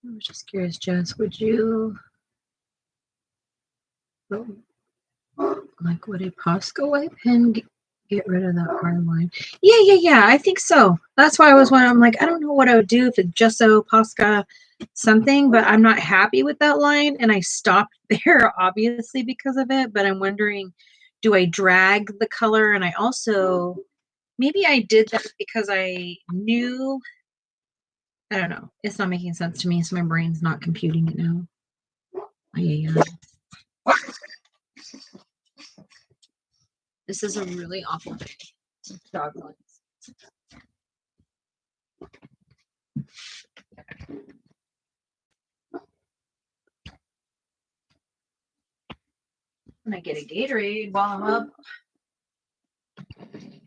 I was just curious, Jess, would a Costco wipe pen Get rid of that hard line. Yeah. I think so. That's why I was wondering. I'm like, I don't know what I would do if it's Gesso, Posca, something, but I'm not happy with that line, and I stopped there obviously because of it. But I'm wondering, do I drag the color? And I also maybe I did that because I knew. I don't know. It's not making sense to me, so my brain's not computing it now. Yeah. This is a really awful day. Dog lines. I'm gonna get a Gatorade while I'm up.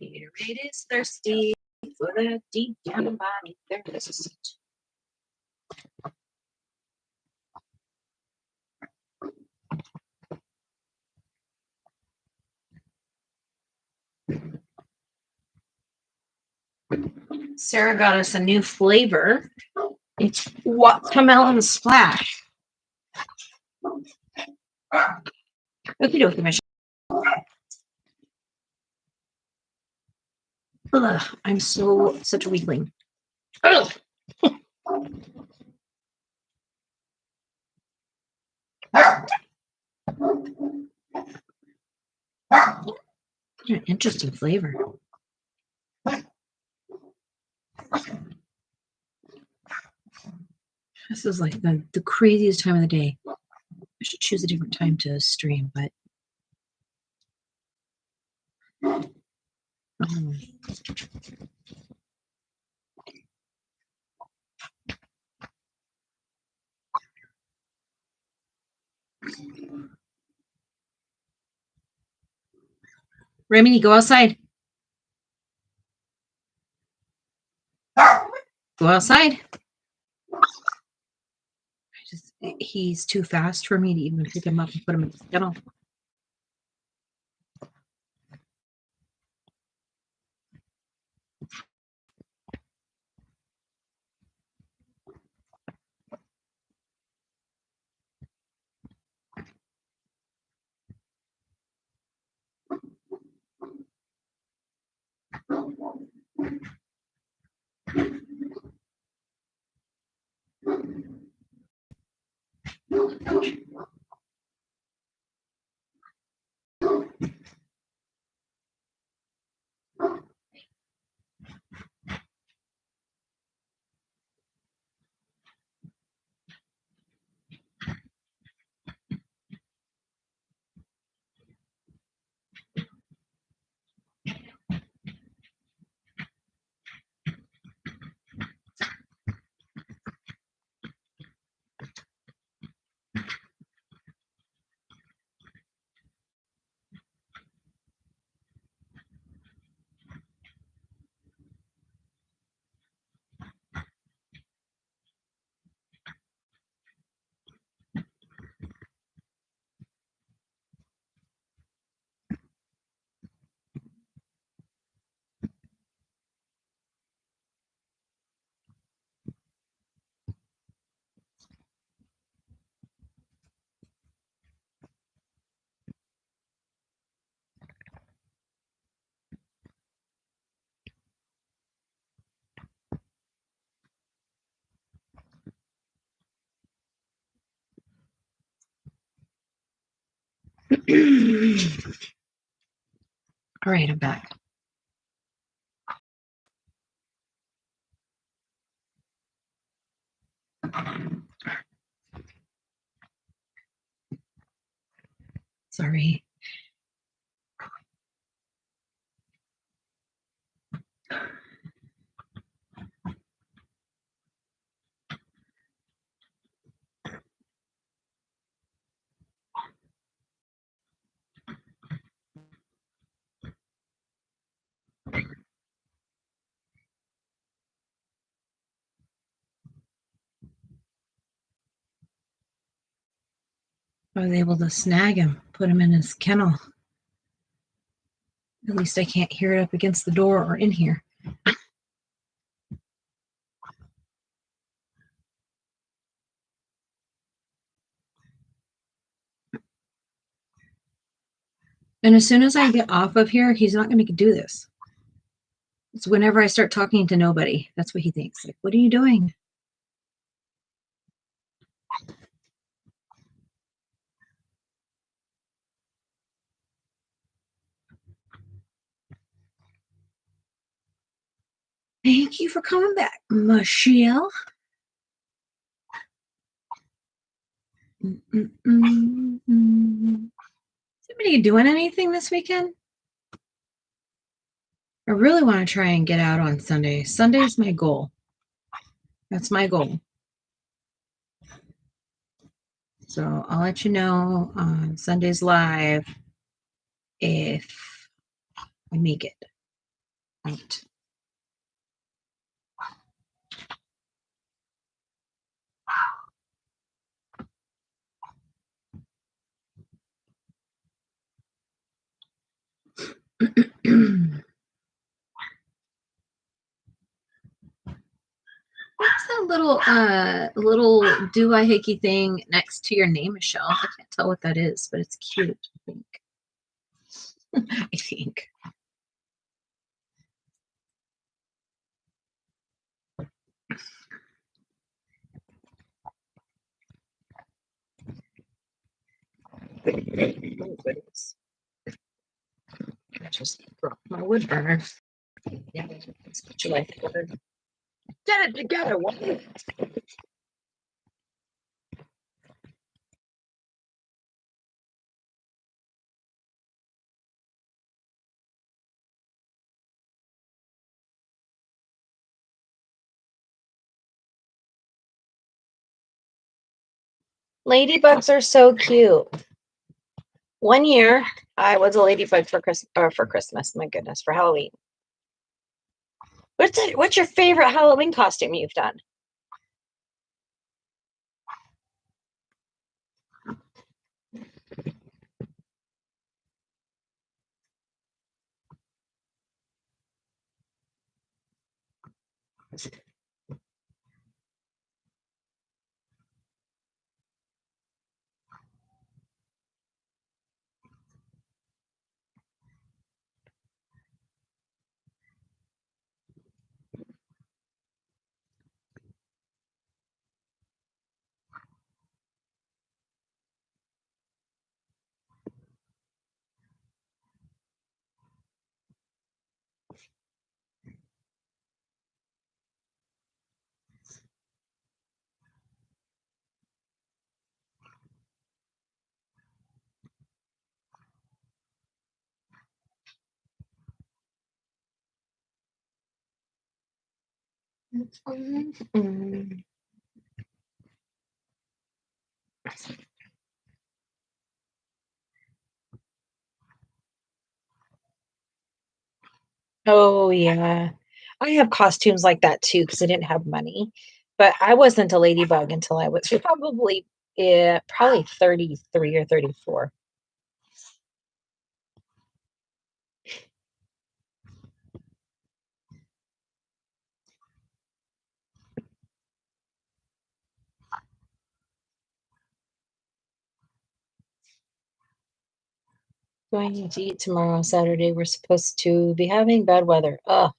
Gatorade is thirsty for the deep down body thirst. Sarah got us a new flavor. It's watermelon splash. Okie dokie, Michelle. Ugh, I'm such a weakling. Ugh. An interesting flavor. This is like the craziest time of the day. I should choose a different time to stream, but Remy, go outside. Go outside. He's too fast for me to even pick him up and put him in the kennel. All right, I'm back. Sorry. I was able to snag him, put him in his kennel. At least I can't hear it up against the door or in here. And as soon as I get off of here, he's not going to do this. It's whenever I start talking to nobody. That's what he thinks. Like, what are you doing? Thank you for coming back, Michelle. Somebody doing anything this weekend? I really want to try and get out on Sunday. Sunday is my goal. That's my goal. So I'll let you know on Sunday's live if I make it out. What's that little doohickey thing next to your name, Michelle? I can't tell what that is, but it's cute, I think. I think. Oh, goodness. I just broke my wood burner. Yeah, let's put you like together. Get it together, woman. Ladybugs are so cute. One year, I was a ladybug for Christmas. My goodness, for Halloween. What's your favorite Halloween costume you've done? Oh yeah, I have costumes like that too because I didn't have money. But I wasn't a ladybug until I was probably 33 or 34. Going to eat tomorrow, Saturday. We're supposed to be having bad weather. Ugh.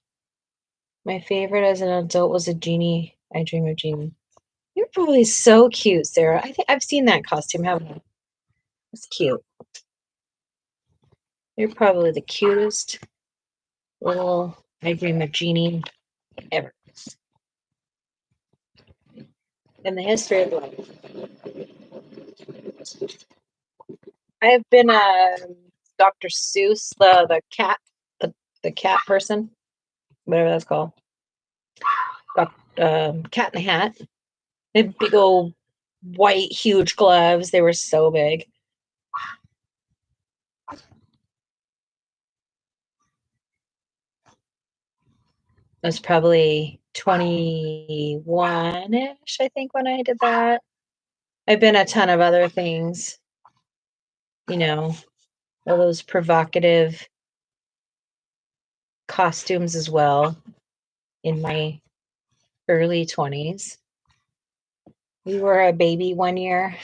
My favorite as an adult was a genie. I dream of genie. You're probably so cute, Sarah. I think I've seen that costume, haven't I? It's cute. You're probably the cutest little I dream of genie ever in the history of life. I have been Dr. Seuss, the cat, the cat person, whatever that's called. Cat in the Hat. They had big old white, huge gloves. They were so big. I was probably 21-ish, I think, when I did that. I've been a ton of other things, all those provocative costumes as well in my early 20s. We were a baby one year.